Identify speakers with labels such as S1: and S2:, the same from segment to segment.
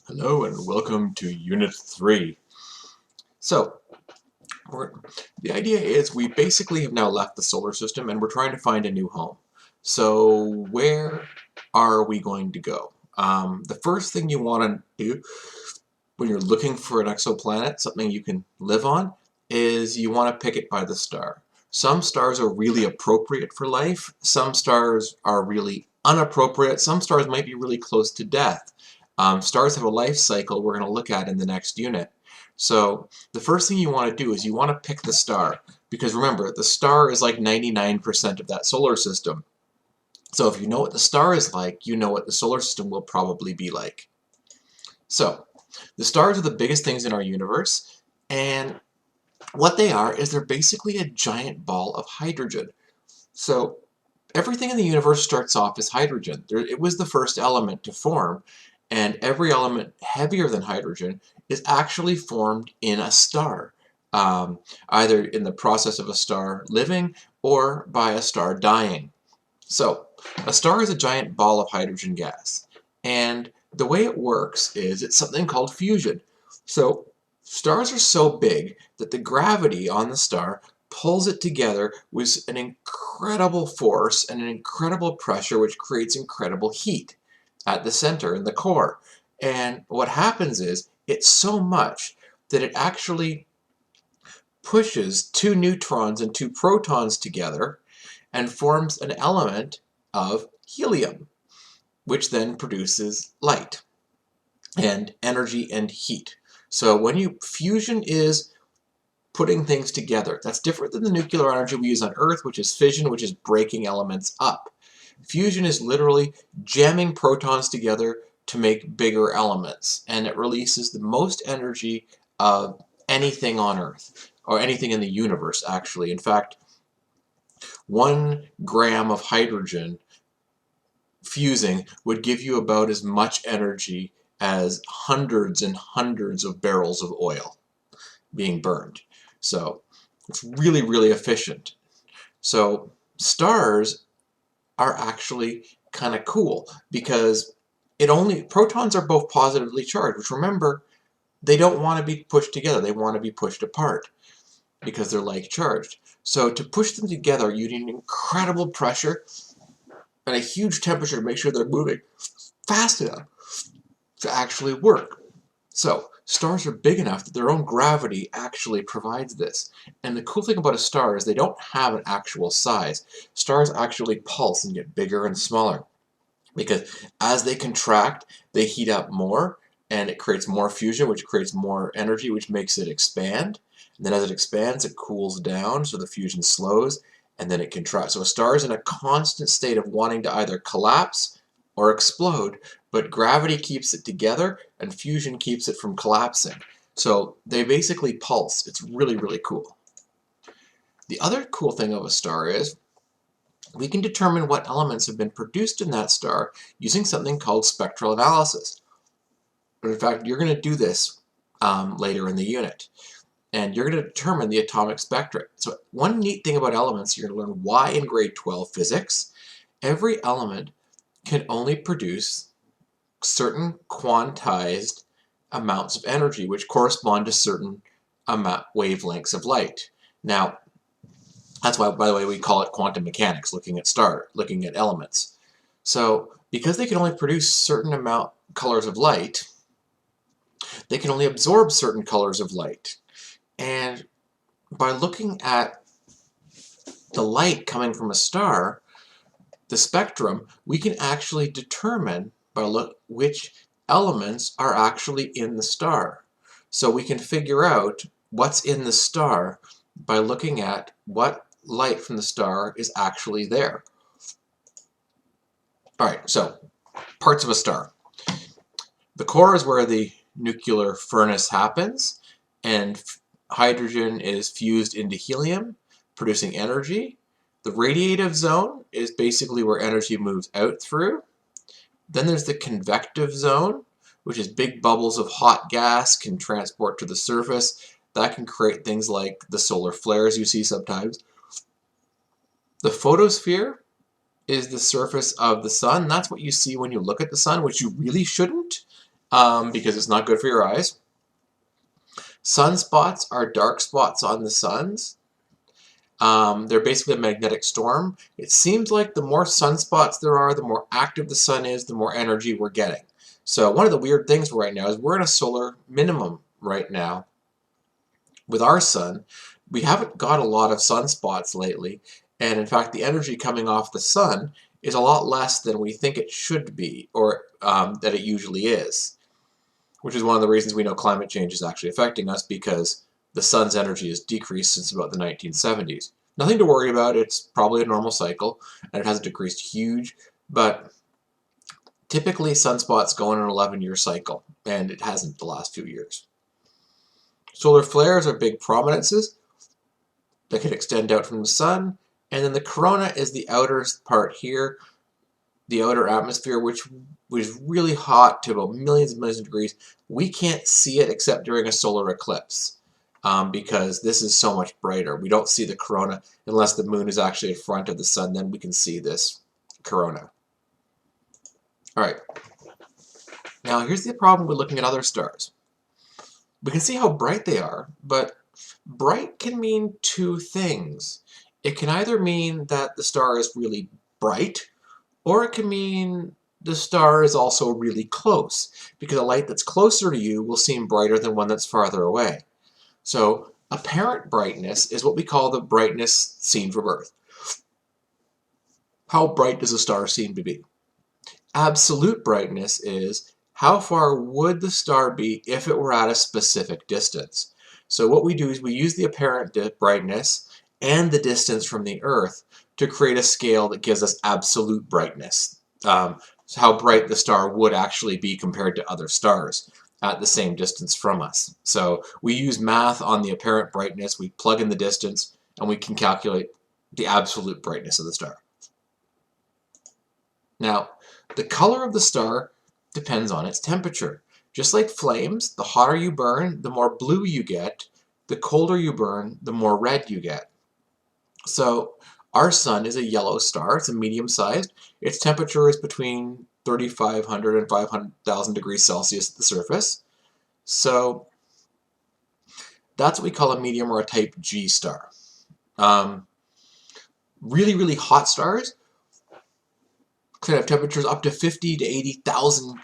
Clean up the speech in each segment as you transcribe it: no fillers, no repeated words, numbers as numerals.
S1: Hello and welcome to Unit 3. So, the idea is we basically have now left the solar system and we're trying to find a new home. So, where are we going to go? The first thing you want to do when you're looking for an exoplanet, something you can live on, is you want to pick it by the star. Some stars are really appropriate for life, some stars are really inappropriate, some stars might be really close to death. Stars have a life cycle we're going to look at in the next unit. So the first thing you want to do is you want to pick the star, because remember, the star is like 99% of that solar system. So if you know what the star is like, you know what the solar system will probably be like. So the stars are the biggest things in our universe, and what they are is they're basically a giant ball of hydrogen. So everything in the universe starts off as hydrogen. It was the first element to form, and every element heavier than hydrogen is actually formed in a star, either in the process of a star living or by a star dying. So a star is a giant ball of hydrogen gas, and the way it works is it's something called fusion. So stars are so big that the gravity on the star pulls it together with an incredible force and an incredible pressure, which creates incredible heat at the center in the core. And what happens is it's so much that it actually pushes two neutrons and two protons together and forms an element of helium, which then produces light and energy and heat. So fusion is putting things together. That's different than the nuclear energy we use on Earth, which is fission, which is breaking elements up. Fusion is literally jamming protons together to make bigger elements, and it releases the most energy of anything on Earth, or anything in the universe, actually. In fact, 1 gram of hydrogen fusing would give you about as much energy as hundreds and hundreds of barrels of oil being burned. So it's really, really efficient. So stars are actually kind of cool because protons are both positively charged, which, remember, they don't want to be pushed together. They want to be pushed apart because they're like charged. So to push them together, you need incredible pressure and a huge temperature to make sure they're moving fast enough to actually work. So stars are big enough that their own gravity actually provides this. And the cool thing about a star is they don't have an actual size. Stars actually pulse and get bigger and smaller, because as they contract, they heat up more, and it creates more fusion, which creates more energy, which makes it expand. And then as it expands, it cools down, so the fusion slows, and then it contracts. So a star is in a constant state of wanting to either collapse or explode, but gravity keeps it together, and fusion keeps it from collapsing. So they basically pulse. It's really, really cool. The other cool thing of a star is we can determine what elements have been produced in that star using something called spectral analysis. In fact, you're going to do this later in the unit, and you're going to determine the atomic spectra. So one neat thing about elements, you're going to learn why in grade 12 physics. Every element can only produce certain quantized amounts of energy, which correspond to certain wavelengths of light. Now, that's why, by the way, we call it quantum mechanics, looking at elements. So because they can only produce certain colors of light, they can only absorb certain colors of light. And by looking at the light coming from a star, the spectrum, we can actually determine which elements are actually in the star. So we can figure out what's in the star by looking at what light from the star is actually there. All right, so parts of a star. The core is where the nuclear furnace happens, and hydrogen is fused into helium, producing energy. The radiative zone is basically where energy moves out through. Then there's the convective zone, which is big bubbles of hot gas can transport to the surface. That can create things like the solar flares you see sometimes. The photosphere is the surface of the sun. That's what you see when you look at the sun, which you really shouldn't. because it's not good for your eyes. Sunspots are dark spots on the suns. They're basically a magnetic storm. It seems like the more sunspots there are, the more active the sun is, the more energy we're getting. So one of the weird things right now is we're in a solar minimum right now with our sun. We haven't got a lot of sunspots lately, and in fact the energy coming off the sun is a lot less than we think it should be, or that it usually is, which is one of the reasons we know climate change is actually affecting us, because the sun's energy has decreased since about the 1970s. Nothing to worry about, it's probably a normal cycle, and it hasn't decreased huge, but typically sunspots go in an 11-year cycle, and it hasn't the last few years. Solar flares are big prominences that can extend out from the sun, and then the corona is the outer part here, the outer atmosphere, which was really hot to about millions and millions of degrees. We can't see it except during a solar eclipse, because this is so much brighter. We don't see the corona unless the moon is actually in front of the sun, then we can see this corona. Alright, now here's the problem with looking at other stars. We can see how bright they are, but bright can mean two things. It can either mean that the star is really bright, or it can mean the star is also really close, because a light that's closer to you will seem brighter than one that's farther away. So apparent brightness is what we call the brightness seen from Earth. How bright does a star seem to be? Absolute brightness is how far would the star be if it were at a specific distance. So what we do is we use the apparent brightness and the distance from the Earth to create a scale that gives us absolute brightness. So how bright the star would actually be compared to other stars at the same distance from us. So we use math on the apparent brightness, we plug in the distance, and we can calculate the absolute brightness of the star. Now, the color of the star depends on its temperature. Just like flames, the hotter you burn, the more blue you get. The colder you burn, the more red you get. So our sun is a yellow star. It's a medium-sized. Its temperature is between 3,500 and 500,000 degrees Celsius at the surface. So that's what we call a medium or a type G star. Really, really hot stars could have temperatures up to 50 to 80,000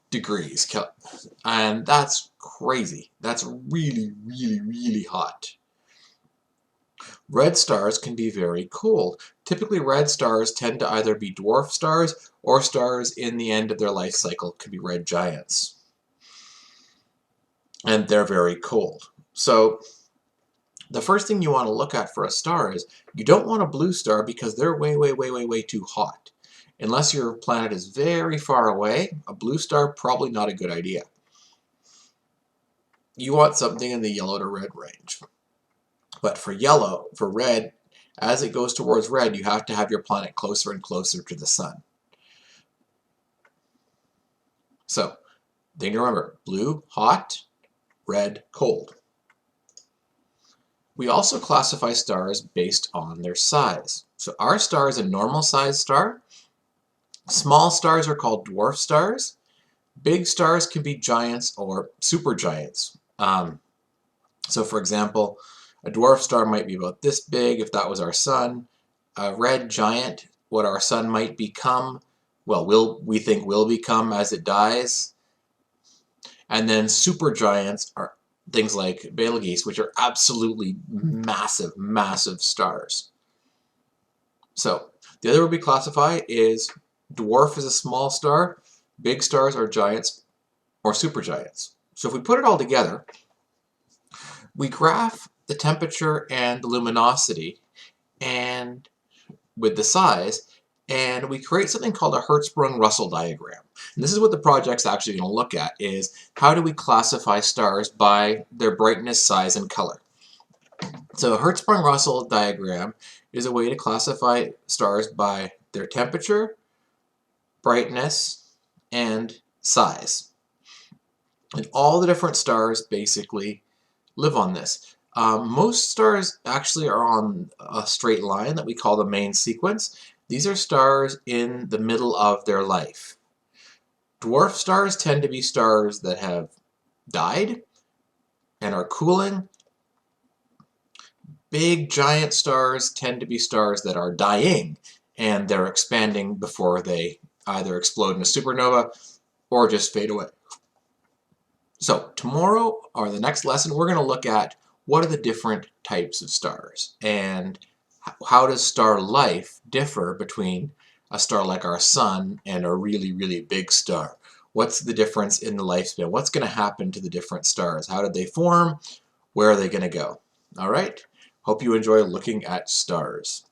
S1: degrees, and that's crazy. That's really, really, really hot. Red stars can be very cold. Typically, red stars tend to either be dwarf stars or stars in the end of their life cycle could be red giants. And they're very cold. So the first thing you want to look at for a star is you don't want a blue star because they're way, way, way, way, way too hot. Unless your planet is very far away, a blue star probably not a good idea. You want something in the yellow to red range. But for red, as it goes towards red, you have to have your planet closer and closer to the sun. So, thing to remember, blue, hot, red, cold. We also classify stars based on their size. So our star is a normal sized star. Small stars are called dwarf stars. Big stars can be giants or supergiants. So for example, a dwarf star might be about this big if that was our sun. A red giant, what our sun might become, well, we think will become as it dies. And then supergiants are things like Betelgeuse, which are absolutely massive, massive stars. So the other way we classify is dwarf is a small star, big stars are giants or supergiants. So if we put it all together, we graph the temperature and the luminosity and with the size, and we create something called a Hertz-Russell diagram. And this is what the project's actually going to look at, is how do we classify stars by their brightness, size, and color. So a Hertz-Russell diagram is a way to classify stars by their temperature, brightness, and size. And all the different stars basically live on this. Most stars actually are on a straight line that we call the main sequence. These are stars in the middle of their life. Dwarf stars tend to be stars that have died and are cooling. Big giant stars tend to be stars that are dying and they're expanding before they either explode in a supernova or just fade away. So tomorrow, or the next lesson, we're going to look at what are the different types of stars and how does star life differ between a star like our sun and a really, really big star. What's the difference in the lifespan? What's going to happen to the different stars? How did they form? Where are they going to go? All right. Hope you enjoy looking at stars.